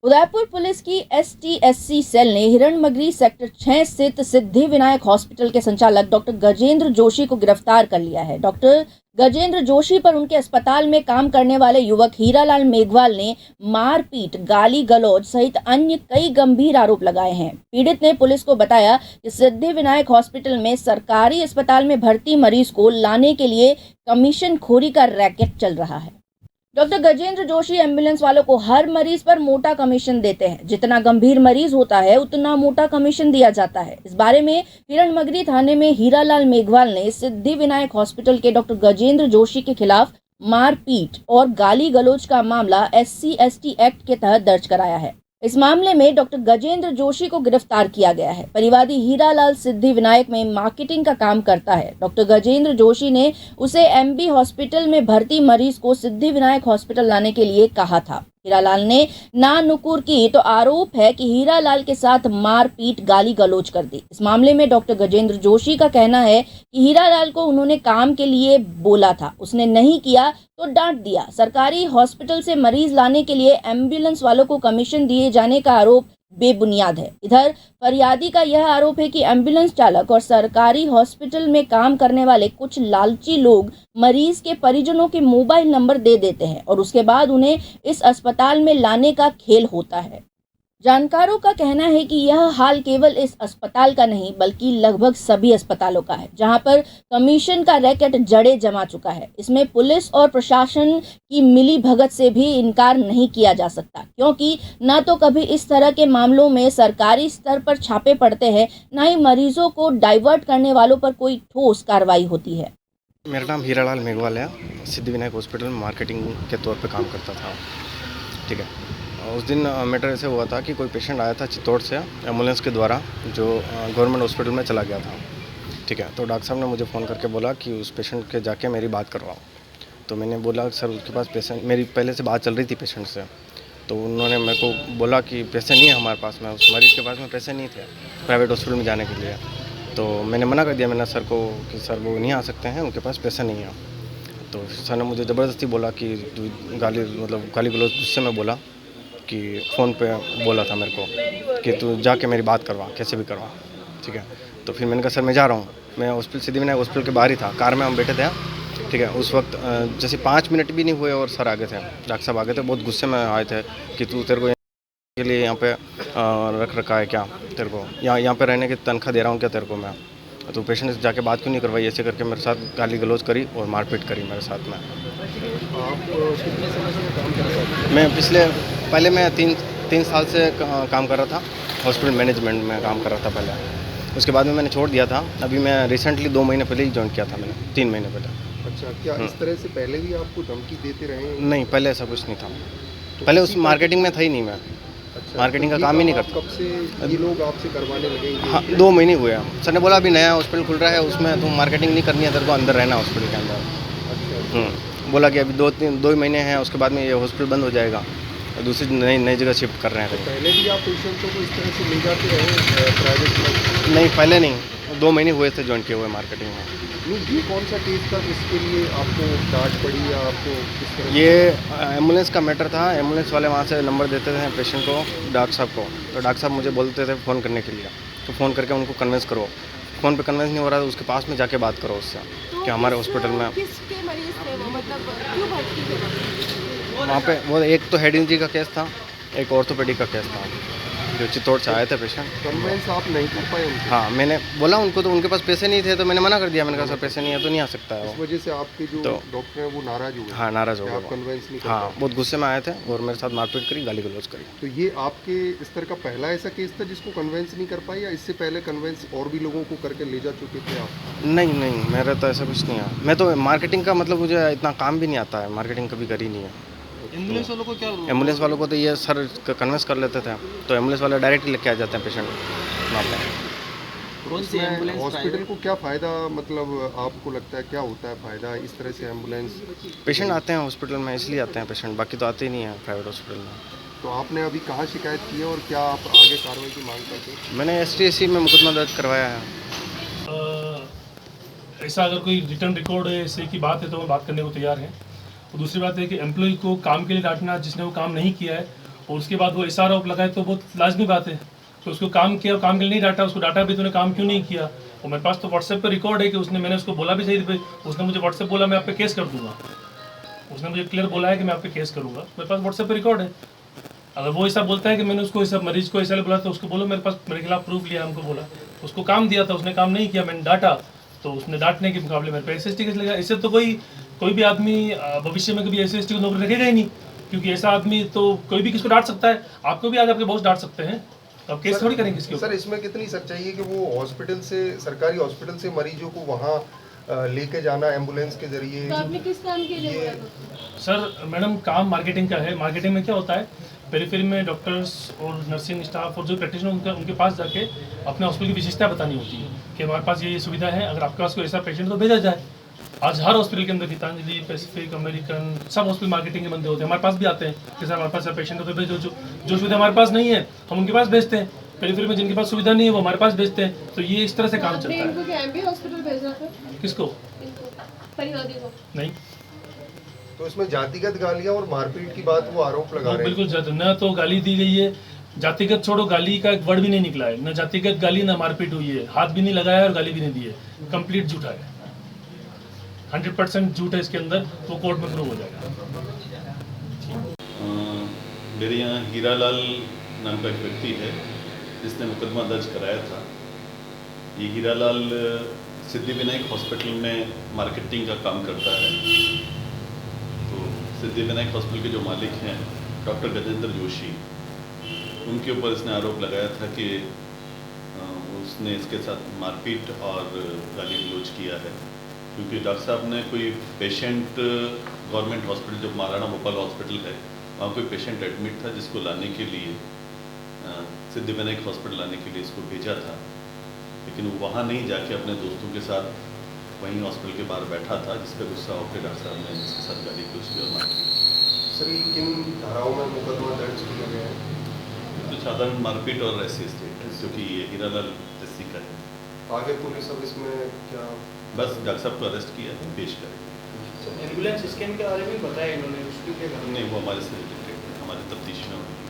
Udaipur police की STSC cell ने Hiranmagri sector 6 स्थित सिद्धि विनायक हॉस्पिटल के संचालक डॉक्टर गजेंद्र जोशी को गिरफ्तार कर लिया है। डॉक्टर गजेंद्र जोशी पर उनके अस्पताल में काम करने वाले युवक हीरालाल मेघवाल ने मारपीट, गाली गलौज सहित अन्य कई गंभीर आरोप लगाए हैं। पीड़ित ने पुलिस को बताया कि सिद्धि विनायक हॉस्पिटल में सरकारी अस्पताल में भर्ती मरीज को लाने के लिए कमीशन खोरी का रैकेट चल रहा है। डॉक्टर गजेंद्र जोशी एम्बुलेंस वालों को हर मरीज पर मोटा कमीशन देते हैं। जितना गंभीर मरीज होता है उतना मोटा कमीशन दिया जाता है। इस बारे में हिरणमगरी थाने में हीरालाल मेघवाल ने सिद्धि विनायक हॉस्पिटल के डॉक्टर गजेंद्र जोशी के खिलाफ मारपीट और गाली गलौज का मामला SC/ST एक्ट के तहत दर्ज कराया है। इस मामले में डॉक्टर गजेंद्र जोशी को गिरफ्तार किया गया है। परिवादी हीरालाल सिद्धि विनायक में मार्केटिंग का काम करता है। डॉक्टर गजेंद्र जोशी ने उसे MB हॉस्पिटल में भर्ती मरीज को सिद्धि विनायक हॉस्पिटल लाने के लिए कहा था। हीरालाल ने ना नुकुर की तो आरोप है कि हीरालाल के साथ मारपीट, गाली गलौज कर दी। इस मामले में डॉक्टर गजेंद्र जोशी का कहना है कि हीरालाल को उन्होंने काम के लिए बोला था, उसने नहीं किया तो डांट दिया। सरकारी हॉस्पिटल से मरीज लाने के लिए एम्बुलेंस वालों को कमीशन दिए जाने का आरोप बेबुनियाद है। इधर फरियादी का यह आरोप है कि एम्बुलेंस चालक और सरकारी हॉस्पिटल में काम करने वाले कुछ लालची लोग मरीज के परिजनों के मोबाइल नंबर दे देते हैं और उसके बाद उन्हें इस अस्पताल में लाने का खेल होता है। जानकारों का कहना है कि यह हाल केवल इस अस्पताल का नहीं बल्कि लगभग सभी अस्पतालों का है, जहां पर कमीशन का रैकेट जड़े जमा चुका है। इसमें पुलिस और प्रशासन की मिली भगत से भी इनकार नहीं किया जा सकता, क्योंकि न तो कभी इस तरह के मामलों में सरकारी स्तर पर छापे पड़ते हैं, न ही मरीजों को डाइवर्ट करने वालों पर कोई ठोस कार्रवाई होती है। मेरा नाम हीरालाल मेघवाल है। सिद्धि विनायक हॉस्पिटल में मार्केटिंग के तौर पे काम करता था। ठीक है, उस दिन मैटर ऐसे हुआ था कि कोई पेशेंट आया था चित्तौड़ से एम्बुलेंस के द्वारा, जो गवर्नमेंट हॉस्पिटल में चला गया था। ठीक है, तो डॉक्टर साहब ने मुझे फ़ोन करके बोला कि उस पेशेंट के जाके मेरी बात करवाओ। तो मैंने बोला सर उसके पास पेशेंट, मेरी पहले से बात चल रही थी पेशेंट से। तो उन्होंने मेरे को बोला कि पैसे नहीं है हमारे पास में, उस मरीज़ के पास में पैसे नहीं थे प्राइवेट हॉस्पिटल में जाने के लिए। तो मैंने मना कर दिया मैंने सर को कि सर वो नहीं आ सकते हैं, उनके पास पैसा नहीं है। तो सर ने मुझे ज़बरदस्ती बोला कि गाली गलौज गुस्से में बोला कि फ़ोन पे बोला था मेरे को कि तू जाके मेरी बात करवा, कैसे भी करवा। ठीक है, तो फिर मैंने कहा सर मैं जा रहा हूँ। मैं हॉस्पिटल सिद्धि विनायक हॉस्पिटल के बाहर ही था, कार में हम बैठे थे। ठीक है, उस वक्त जैसे 5 मिनट भी नहीं हुए और सर आ गए थे, डॉक्टर साहब आ गए थे, बहुत गुस्से में आए थे कि तू तेरे को के लिए यहाँ पे रख रखा है क्या, तेरे को यहाँ पे रहने की तनख्वाह दे रहा हूँ क्या तेरे को मैं, तो पेशेंट से जाके बात क्यों नहीं करवाई। ऐसे करके मेरे साथ गाली गलौज करी और मारपीट करी मेरे साथ में। मैं पहले मैं तीन साल से काम कर रहा था, हॉस्पिटल मैनेजमेंट में काम कर रहा था पहले। उसके बाद में मैंने छोड़ दिया था। अभी मैं रिसेंटली 2 महीने पहले ही ज्वाइन किया था मैंने, 3 महीने पहले। अच्छा, क्या इस तरह से पहले भी आपको धमकी देते रहे? नहीं, पहले ऐसा कुछ नहीं था। पहले उस मार्केटिंग में था ही नहीं मैं। अच्छा, मार्केटिंग का काम ही नहीं करता। कब से ये लोग आपसे करवाने लगे? हाँ, 2 महीने हुए हैं। सर ने बोला अभी नया हॉस्पिटल खुल रहा है, उसमें तुम मार्केटिंग नहीं करनी है, तेरे को अंदर रहना हॉस्पिटल के अंदर। अच्छा, बोला कि अभी 2 ही महीने हैं, उसके बाद में ये हॉस्पिटल बंद हो जाएगा, दूसरी नई जगह शिफ्ट कर रहे हैं। तो पहले भी आप पेशेंटों को इस तरह से ले जाते रहे प्राइवेट में? नहीं, पहले नहीं, 2 महीने हुए थे ज्वाइन किए हुए मार्केटिंग में। नहीं, ये कौन सा केस था जिसके लिए आपको डांट पड़ी या आपको किस तरह? ये एम्बुलेंस का मैटर था। एम्बुलेंस वाले वहाँ से नंबर देते थे पेशेंट को, डॉक्टर साहब को। तो डॉक्टर साहब मुझे बोलते थे फ़ोन करने के लिए, तो फ़ोन करके उनको कन्विंस करो। फ़ोन पे कन्विंस नहीं हो रहा तो उसके पास में जाके बात करो उससे कि हमारे हॉस्पिटल में किसके मरीज थे वो, मतलब क्यों भर्ती थे वहाँ पे। वो एक तो हेड इंजरी का केस था, एक ऑर्थोपेडिक का केस था, जो चित्तौड़ से आए थे पेशेंट। कन्वेंस आप नहीं कर पाए उनको? हाँ, मैंने बोला उनको, तो उनके पास पैसे नहीं थे, तो मैंने मना कर दिया। मैंने कहा सर पैसे नहीं है तो नहीं आ सकता है इस वो। वजह से आपके जो तो डॉक्टर हैं वो नाराज हुए? हाँ, नाराज़ हो कि गए आप वो। कन्वेंस नहीं कर हाँ, पाए। बहुत गुस्से में आए थे और मेरे साथ मारपीट करी, गाली गलौज करी। तो ये आपके स्तर का पहला ऐसा केस था जिसको कन्वेंस नहीं कर पाए, या इससे पहले कन्वेंस और भी लोगों को करके ले जा चुके थे आप? नहीं, मेरा तो ऐसा कुछ नहीं है। मैं तो मार्केटिंग का मतलब मुझे इतना काम भी नहीं आता है, मार्केटिंग कभी करी नहीं है। एम्बुलेंस वालों को क्या? एम्बुलेंस वालों को तो ये सर कन्विंस कर लेते थे, तो एम्बुलेंस वाले डायरेक्ट लेके आ जाते हैं पेशेंट वहाँ पर। हॉस्पिटल को क्या फ़ायदा, मतलब आपको लगता है क्या होता है फ़ायदा इस तरह से एम्बुलेंस? पेशेंट आते हैं हॉस्पिटल में, इसलिए आते हैं पेशेंट, बाकी तो आते ही नहीं हैं प्राइवेट हॉस्पिटल में। तो आपने अभी कहाँ शिकायत की है और क्या आप आगे कार्रवाई की मांग करते हैं? मैंने STSC में मुकदमा दर्ज करवाया है। ऐसा अगर कोई रिटर्न रिकॉर्ड है ऐसे की बात है तो हम बात करने को तैयार हैं। और दूसरी बात है कि एम्प्लॉय को काम के लिए डांटना, जिसने वो काम नहीं किया है और उसके बाद वो ऐसा आरोप लगाए तो बहुत लाजमी बात है। तो उसको काम किया, काम के लिए नहीं डांटा, उसको डांटा भी तूने काम क्यों नहीं किया। और मेरे पास तो व्हाट्सएप पे रिकॉर्ड है कि मैंने उसको बोला भी सही पे, उसने मुझे व्हाट्सएप बोला मैं आप पे केस कर दूंगा। उसने मुझे क्लियर बोला है कि मैं आप पे केस करूंगा, मेरे पास व्हाट्सएप पे रिकॉर्ड है। अगर वो ऐसा बोलता है कि मैंने उसको ऐसा मरीज को ऐसा बोला तो उसको बोलो मेरे पास मेरे खिलाफ प्रूफ लिया, हमको बोला उसको काम दिया था, उसने काम नहीं किया, मैंने डांटा तो उसने डांटने के मुकाबले मेरे पे SST केस लगा। इससे तो कोई भी आदमी भविष्य में कभी SST को नौकरी रखेगा ही नहीं, क्योंकि ऐसा आदमी तो कोई भी किसको डांट सकता है। आपको भी आज आपके बॉस डांट सकते हैं, तो आप केस थोड़ी करेंगे इसके सर ऊपर। इसमें कितनी सच्चाई है कि वो हॉस्पिटल से, सरकारी हॉस्पिटल से मरीजों को वहाँ लेके जाना एम्बुलेंस के जरिए, तो आपने किस काम के लिए बोला था? सर मैडम काम मार्केटिंग का है। मार्केटिंग में क्या होता है, पेरिफेरी में डॉक्टर्स और नर्सिंग स्टाफ और जो प्रैक्टिशनर उनके पास जाके अपने हॉस्पिटल की विशेषता बतानी होती है कि हमारे पास ये सुविधा है, अगर आपके पास कोई ऐसा पेशेंट तो भेजा जाए। आज हर हॉस्पिटल के अंदर गीतांजलि, पैसिफिक, अमेरिकन सब हॉस्पिटल मार्केटिंग के बंदे होते हैं, हमारे पास भी आते हैं कि सर हमारे पास पेशेंट है तो भेजो। जो सुविधा हमारे पास नहीं है हम उनके पास भेजते हैं, पेरिफेरी में जिनके पास सुविधा नहीं है वो हमारे पास भेजते हैं। तो ये इस तरह से काम आपने चलता इनको है। क्या MB हॉस्पिटल भेजना था? किसको? इनको, परिवादी को? नहीं, तो इसमें जातिगत गालियाँ और मारपीट की बात वो आरोप लगा वो रहे हैं। बिल्कुल न तो गाली दी गई है, जातिगत छोड़ो, गाली का एक वर्ड भी नहीं निकला है, न जातिगत गाली न मारपीट हुई है, हाथ भी नहीं लगाया और गाली भी नहीं दी है। कंप्लीट झूठा है, 100% झूठ है इसके अंदर, वो कोर्ट में प्रूव हो जाएगा। मेरे यहाँ हीरालाल नाम का एक व्यक्ति है जिसने मुकदमा दर्ज कराया था। ये हीरालाल सिद्धिविनायक हॉस्पिटल में मार्केटिंग का काम करता है। तो सिद्धिविनायक हॉस्पिटल के जो मालिक हैं डॉक्टर गजेंद्र जोशी, उनके ऊपर इसने आरोप लगाया था कि उसने इसके साथ मारपीट और गाली गलौज किया है, क्योंकि डॉक्टर साहब ने कोई पेशेंट गवर्नमेंट हॉस्पिटल जो महाराणा भोपाल हॉस्पिटल है वहाँ कोई पेशेंट एडमिट था जिसको लाने के लिए सिद्धिविनायक हॉस्पिटल लाने के लिए इसको भेजा था, लेकिन वो वहाँ नहीं जाके अपने दोस्तों के साथ वहीं हॉस्पिटल के बाहर बैठा था, जिस पर गुस्सा होकर डॉक्टर साहब ने इसके साथ गाली गलौज की और मारपीट। सर ये किन धाराओं में मुकदमा दर्ज किए गए हैं? तो साधारण मारपीट और ऐसी स्टेट है, क्योंकि ये हीरालाल SC का है। आगे पुलिस अब इसमें क्या? बस डॉक्टर साहब को अरेस्ट किया है, पेश करेंगे। एम्बुलेंस स्कैम के बारे में बताया इन्होंने, उसकी क्या नहीं, वो हमारे से रिलेटेड है, हमारी तफ्तीश में होगी।